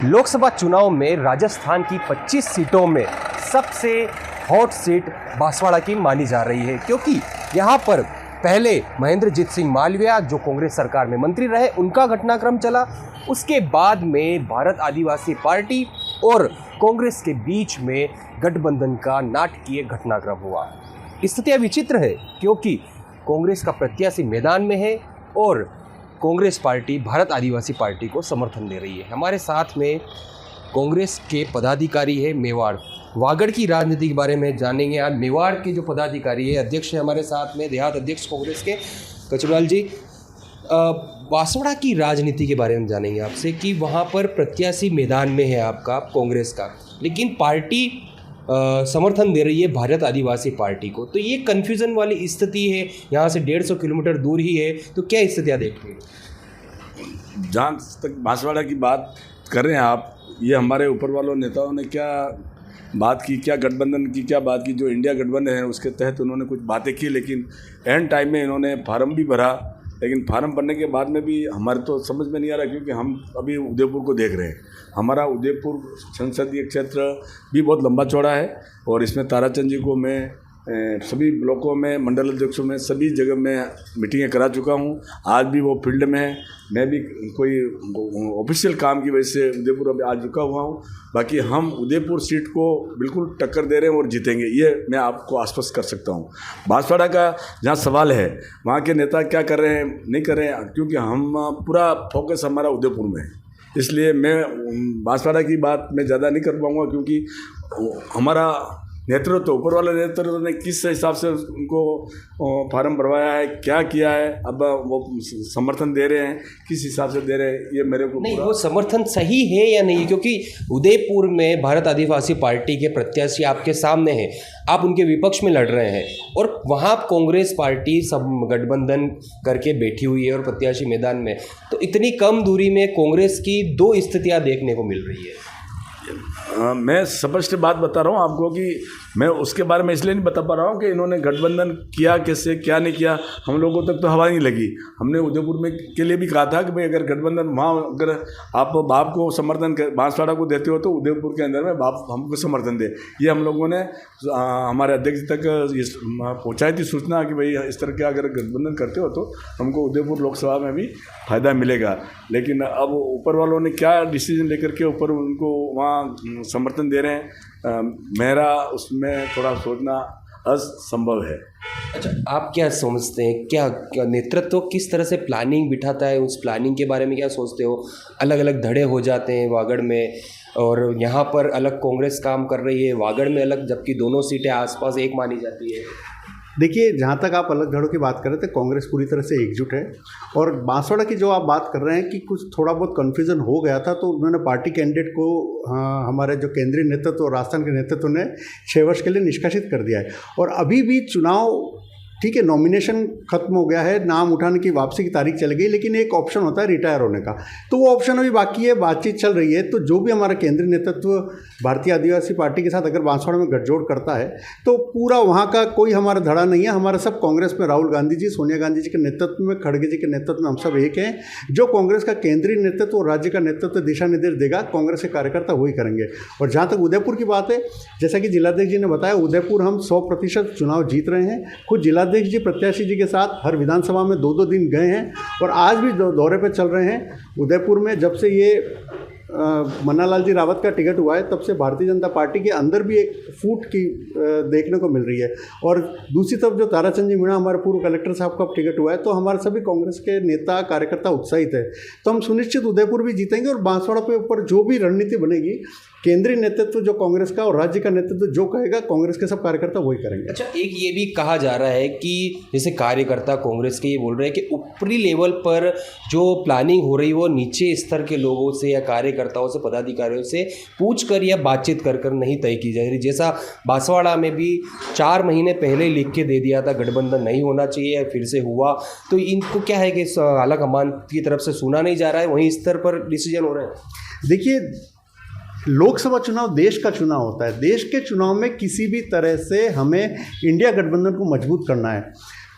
लोकसभा चुनाव में राजस्थान की 25 सीटों में सबसे हॉट सीट बांसवाड़ा की मानी जा रही है, क्योंकि यहाँ पर पहले महेंद्रजीत सिंह मालविया जो कांग्रेस सरकार में मंत्री रहे उनका घटनाक्रम चला। उसके बाद में भारत आदिवासी पार्टी और कांग्रेस के बीच में गठबंधन का नाटकीय घटनाक्रम हुआ। स्थितियाँ विचित्र है क्योंकि कांग्रेस का प्रत्याशी मैदान में है और कांग्रेस पार्टी भारत आदिवासी पार्टी को समर्थन दे रही है। हमारे साथ में कांग्रेस के पदाधिकारी है मेवाड़, वागड़ की राजनीति के बारे में जानेंगे। आज मेवाड़ के जो पदाधिकारी है, अध्यक्ष है हमारे साथ में, देहात अध्यक्ष कांग्रेस के कचुराल जी। बांसवाड़ा की राजनीति के बारे में जानेंगे आपसे कि वहाँ पर प्रत्याशी मैदान में है आपका कांग्रेस का, लेकिन पार्टी समर्थन दे रही है भारत आदिवासी पार्टी को, तो ये कन्फ्यूज़न वाली स्थिति है। यहाँ से 150 किलोमीटर दूर ही है, तो क्या स्थितियाँ देखते हैं? जहाँ तक बांसवाड़ा की बात कर रहे हैं आप, ये हमारे ऊपर वालों नेताओं ने क्या बात की, क्या गठबंधन की क्या बात की, जो इंडिया गठबंधन है उसके तहत उन्होंने कुछ बातें की, लेकिन एंड टाइम में इन्होंने फार्म भी भरा। लेकिन फार्म भरने के बाद में भी हमारे तो समझ में नहीं आ रहा, क्योंकि हम अभी उदयपुर को देख रहे हैं। हमारा उदयपुर संसदीय क्षेत्र भी बहुत लंबा चौड़ा है और इसमें ताराचंद जी को मैं सभी ब्लॉकों में, मंडल अध्यक्षों में, सभी जगह में मीटिंगें करा चुका हूं। आज भी वो फील्ड में है, मैं भी कोई ऑफिशियल काम की वजह से उदयपुर अभी आज रुका हुआ हूं। बाकी हम उदयपुर सीट को बिल्कुल टक्कर दे रहे हैं और जीतेंगे, ये मैं आपको आश्वस्त कर सकता हूं। बांसवाड़ा का जहां सवाल है, वहां के नेता क्या कर रहे हैं नहीं कर रहे हैं, क्योंकि हम पूरा फोकस हमारा उदयपुर में है, इसलिए मैं बांसवाड़ा की बात मैं ज़्यादा नहीं कर पाऊँगा, क्योंकि हमारा नेतृत्व, ऊपर वाले नेतृत्व ने किस हिसाब से उनको फार्म भरवाया है, क्या किया है, अब वो समर्थन दे रहे हैं, किस हिसाब से दे रहे हैं, ये मेरे को नहीं, वो समर्थन सही है या नहीं? क्योंकि उदयपुर में भारत आदिवासी पार्टी के प्रत्याशी आपके सामने हैं, आप उनके विपक्ष में लड़ रहे हैं और वहाँ कांग्रेस पार्टी सब गठबंधन करके बैठी हुई है और प्रत्याशी मैदान में, तो इतनी कम दूरी में कांग्रेस की दो स्थितियाँ देखने को मिल रही है। मैं स्पष्ट बात बता रहा हूँ आपको कि मैं उसके बारे में इसलिए नहीं बता पा रहा हूँ कि इन्होंने गठबंधन किया कैसे, क्या नहीं किया, हम लोगों तक तो हवा नहीं लगी। हमने उदयपुर में के लिए भी कहा था कि भाई अगर गठबंधन वहाँ, अगर आप बाप को समर्थन बांसवाड़ा को देते हो तो उदयपुर के अंदर में बाप हमको समर्थन दे। ये हम लोगों ने हमारे अध्यक्ष तक पहुँचाई थी सूचना कि भाई इस तरह के अगर गठबंधन करते हो तो हमको उदयपुर लोकसभा में भी फ़ायदा मिलेगा। लेकिन अब ऊपर वालों ने क्या डिसीजन लेकर के ऊपर उनको वहाँ समर्थन दे रहे हैं, मेरा उसमें थोड़ा सोचना असंभव है। अच्छा, आप क्या समझते हैं, क्या नेतृत्व किस तरह से प्लानिंग बिठाता है, उस प्लानिंग के बारे में क्या सोचते हो? अलग अलग धड़े हो जाते हैं वागड़ में, और यहाँ पर अलग कांग्रेस काम कर रही है, वागड़ में अलग, जबकि दोनों सीटें आसपास एक मानी जाती है। देखिए, जहाँ तक आप अलग धड़ों की बात कर रहे थे, कांग्रेस पूरी तरह से एकजुट है। और बांसवाड़ा की जो आप बात कर रहे हैं कि कुछ थोड़ा बहुत कन्फ्यूज़न हो गया था, तो उन्होंने पार्टी कैंडिडेट को हमारे जो केंद्रीय नेतृत्व और राजस्थान के नेतृत्व ने 6 वर्ष के लिए निष्कासित कर दिया है। और अभी भी चुनाव, ठीक है, नॉमिनेशन खत्म हो गया है, नाम उठाने की वापसी की तारीख चल गई, लेकिन एक ऑप्शन होता है रिटायर होने का, तो वो ऑप्शन अभी बाकी है, बातचीत चल रही है। तो जो भी हमारा केंद्रीय नेतृत्व भारतीय आदिवासी पार्टी के साथ अगर बांसवाड़ा में गठजोड़ करता है तो पूरा वहाँ का कोई हमारा धड़ा नहीं है। हमारा सब कांग्रेस में राहुल गांधी जी, सोनिया गांधी जी के नेतृत्व में, खड़गे जी के नेतृत्व में हम सब एक हैं। जो कांग्रेस का केंद्रीय नेतृत्व और राज्य का नेतृत्व दिशा निर्देश देगा, कांग्रेस के कार्यकर्ता वही करेंगे। और जहाँ तक उदयपुर की बात है, जैसा कि जिलाध्यक्ष जी ने बताया, उदयपुर हम 100% चुनाव जीत रहे हैं। खुद जिलाध्यक्ष जी प्रत्याशी जी के साथ हर विधानसभा में 2-2 दिन गए हैं और आज भी दौरे पर चल रहे हैं। उदयपुर में जब से ये मन्नालाल जी रावत का टिकट हुआ है, तब से भारतीय जनता पार्टी के अंदर भी एक फूट की देखने को मिल रही है। और दूसरी तरफ जो ताराचंद जी मीणा, हमारे पूर्व कलेक्टर साहब का टिकट हुआ है, तो हमारे सभी कांग्रेस के नेता कार्यकर्ता उत्साहित है। तो हम सुनिश्चित उदयपुर भी जीतेंगे और बांसवाड़ा पे ऊपर जो भी रणनीति बनेगी, केंद्रीय नेतृत्व जो कांग्रेस का और राज्य का नेतृत्व जो कहेगा, कांग्रेस के सब कार्यकर्ता वही करेंगे। अच्छा, एक ये भी कहा जा रहा है कि जैसे कार्यकर्ता कांग्रेस के ये बोल रहे हैं कि ऊपरी लेवल पर जो प्लानिंग हो रही है वो नीचे स्तर के लोगों से या कार्यकर्ताओं से, पदाधिकारियों से पूछ कर या बातचीत कर नहीं तय की जा रही। जैसा बांसवाड़ा में भी 4 महीने पहले लिख के दे दिया था गठबंधन नहीं होना चाहिए, फिर से हुआ, तो इनको क्या है कि आला कमान की तरफ से सुना नहीं जा रहा है, वहीं स्तर पर डिसीजन हो रहे हैं। देखिए, लोकसभा चुनाव देश का चुनाव होता है। देश के चुनाव में किसी भी तरह से हमें इंडिया गठबंधन को मजबूत करना है,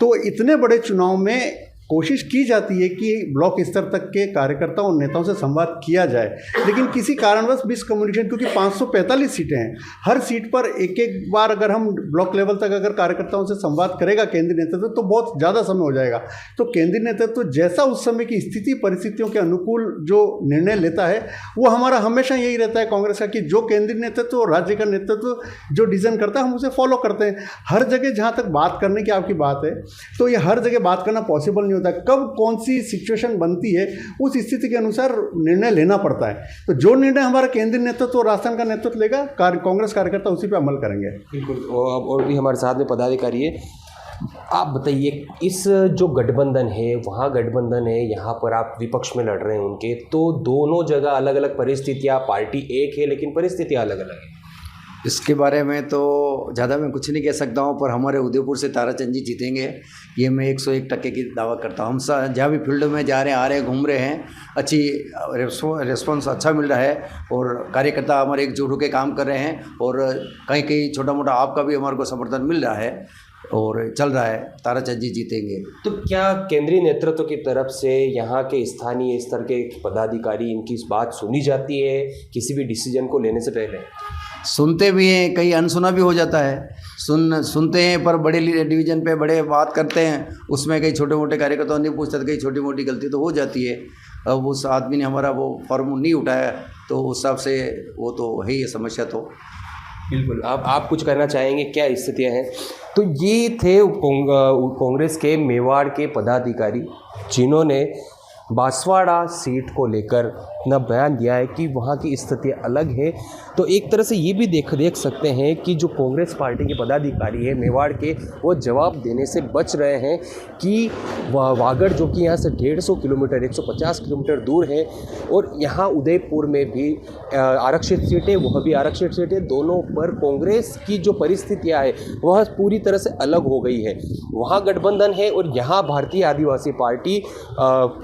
तो इतने बड़े चुनाव में कोशिश की जाती है कि ब्लॉक स्तर तक के कार्यकर्ताओं और नेताओं से संवाद किया जाए, लेकिन किसी कारणवश मिसकम्युनिकेशन, क्योंकि 545 सीटें हैं, हर सीट पर एक एक बार अगर हम ब्लॉक लेवल तक अगर कार्यकर्ताओं से संवाद करेगा केंद्रीय नेतृत्व तो बहुत ज़्यादा समय हो जाएगा। तो केंद्रीय नेतृत्व जैसा उस समय की स्थिति परिस्थितियों के अनुकूल जो निर्णय लेता है वो हमारा हमेशा यही रहता है कांग्रेस का, कि जो केंद्रीय नेतृत्व और राज्य का नेतृत्व जो डिसीजन करता है हम उसे फॉलो करते हैं। हर जगह जहाँ तक बात करने की आपकी बात है तो ये हर जगह बात करना पॉसिबल नहीं होता। कब कौन सी सिचुएशन बनती है उस स्थिति के अनुसार निर्णय लेना पड़ता है। तो जो निर्णय हमारा केंद्रीय नेतृत्व और राजस्थान का नेतृत्व लेगा कांग्रेस कार्यकर्ता उसी पर अमल करेंगे। बिल्कुल। और भी हमारे साथ में पदाधिकारी है। आप बताइए, इस जो गठबंधन है वहाँ गठबंधन है, यहाँ पर आप विपक्ष में लड़ रहे हैं उनके, तो दोनों जगह अलग अलग परिस्थितियाँ, पार्टी एक है लेकिन परिस्थितियाँ अलग अलग है। इसके बारे में तो ज़्यादा मैं कुछ नहीं कह सकता हूँ, पर हमारे उदयपुर से ताराचंद जी जीतेंगे, ये मैं 101% की दावा करता हूँ। हम जहाँ भी फील्ड में जा रहे हैं, आ रहे हैं, घूम रहे हैं, अच्छी रिस्पॉन्स अच्छा मिल रहा है और कार्यकर्ता हमारे एकजुट होकर काम कर रहे हैं और कहीं कहीं छोटा मोटा आपका भी हमारे को समर्थन मिल रहा है और चल रहा है। ताराचंद जी जीतेंगे। तो क्या केंद्रीय नेतृत्व की तरफ से यहाँ के स्थानीय स्तर के पदाधिकारी इनकी इस बात सुनी जाती है किसी भी डिसीजन को लेने से पहले? सुनते भी हैं, कई अनसुना भी हो जाता है। सुनते हैं पर बड़े डिवीज़न पे बड़े बात करते हैं, उसमें कई छोटे मोटे कार्यकर्ताओं नहीं पूछते, कई छोटी मोटी गलती तो हो जाती है। अब उस आदमी ने हमारा वो फॉर्म नहीं उठाया तो उस हिसाब से वो तो है ही समस्या। तो बिल्कुल। आप कुछ करना चाहेंगे, क्या स्थितियाँ हैं? तो ये थे कांग्रेस के मेवाड़ के पदाधिकारी जिन्होंने बांसवाड़ा सीट को लेकर अपना बयान दिया है कि वहाँ की स्थिति अलग है। तो एक तरह से ये भी देख सकते हैं कि जो कांग्रेस पार्टी के पदाधिकारी है मेवाड़ के, वो जवाब देने से बच रहे हैं कि वागड़ जो कि यहाँ से 150 किलोमीटर 150 किलोमीटर दूर है और यहाँ उदयपुर में भी आरक्षित सीटें, वह भी आरक्षित सीटें, दोनों पर कांग्रेस की जो परिस्थितियाँ है वह पूरी तरह से अलग हो गई है। वहाँ गठबंधन है और यहाँ भारतीय आदिवासी पार्टी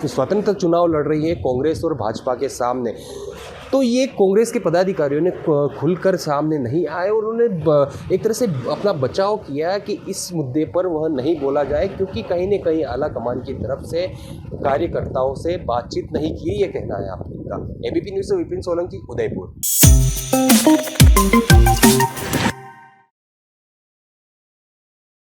स्वतंत्र चुनाव लड़ रही है कांग्रेस और भाजपा के सामने। तो ये कांग्रेस के पदाधिकारियों ने खुलकर सामने नहीं आए और उन्होंने एक तरह से अपना बचाव किया कि इस मुद्दे पर वह नहीं बोला जाए, क्योंकि कहीं न कहीं आला कमान की तरफ से कार्यकर्ताओं से बातचीत नहीं की, ये कहना है आपका। एबीपी न्यूज़ से विपिन सोलंकी, उदयपुर।